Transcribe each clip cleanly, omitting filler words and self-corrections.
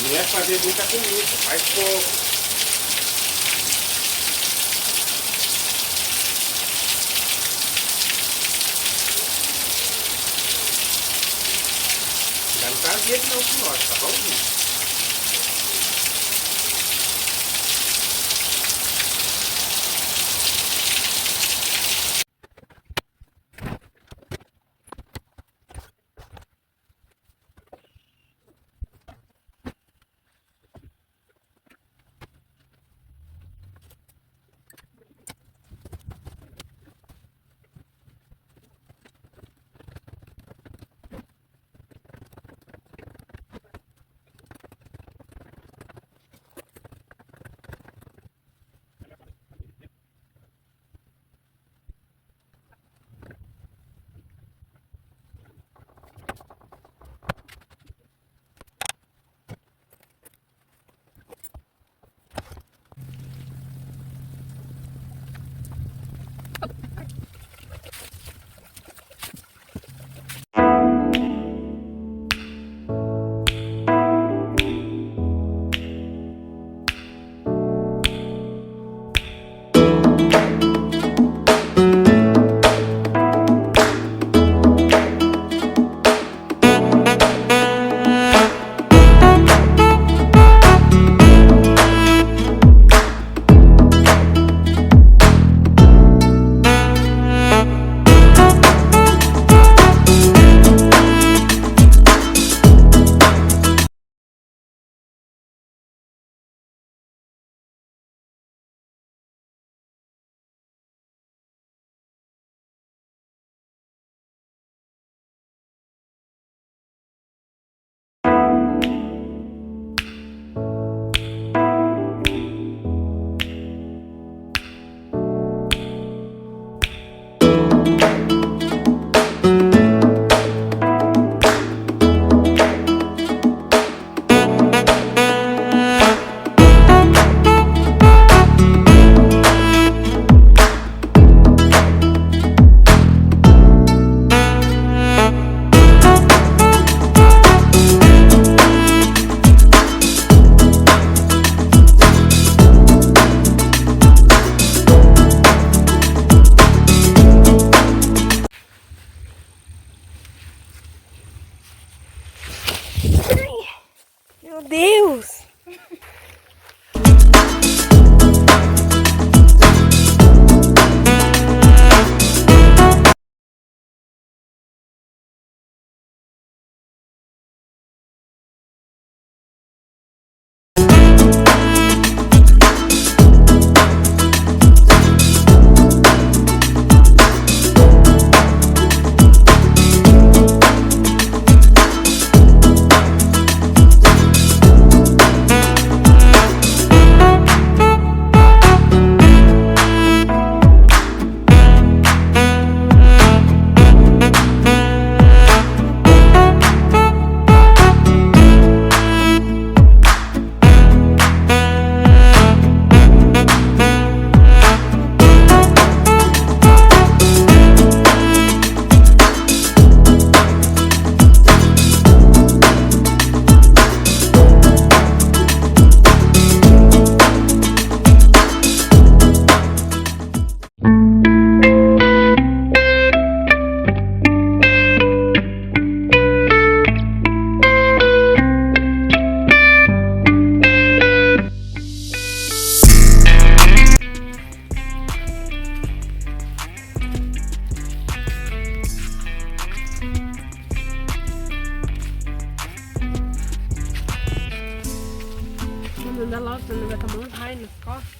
Não é fazer muita comida, faz pouco. Já não tá azedo não, senhora, tá bonzinho. Meu Deus! Anda logo, senão vai tomar um raio nas costas.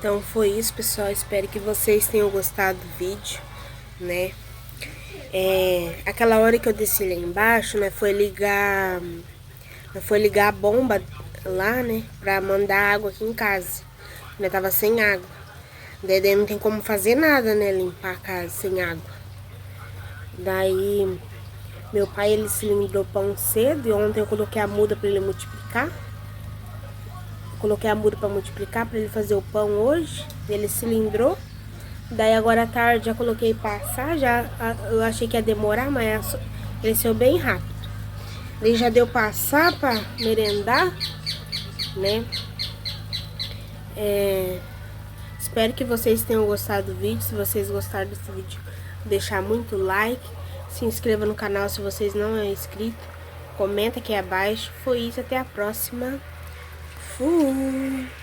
Então foi isso, pessoal. Espero que vocês tenham gostado do vídeo, né? Aquela hora que eu desci lá embaixo, né? Foi ligar a bomba lá, né? Pra mandar água aqui em casa. Eu tava sem água. Daí não tem como fazer nada, né? Limpar a casa sem água. Daí meu pai, ele cilindrou pão cedo. E ontem eu coloquei a muda pra ele multiplicar. Coloquei a muda pra multiplicar, pra ele fazer o pão hoje. Ele cilindrou. Daí agora à tarde já coloquei passar. Eu achei que ia demorar, mas ele saiu bem rápido. Daí já deu passar pra merendar, né? Espero que vocês tenham gostado do vídeo. Se vocês gostaram desse vídeo, deixar muito like. Se inscreva no canal se vocês não são inscritos. Comenta aqui abaixo. Foi isso, até a próxima. Fui!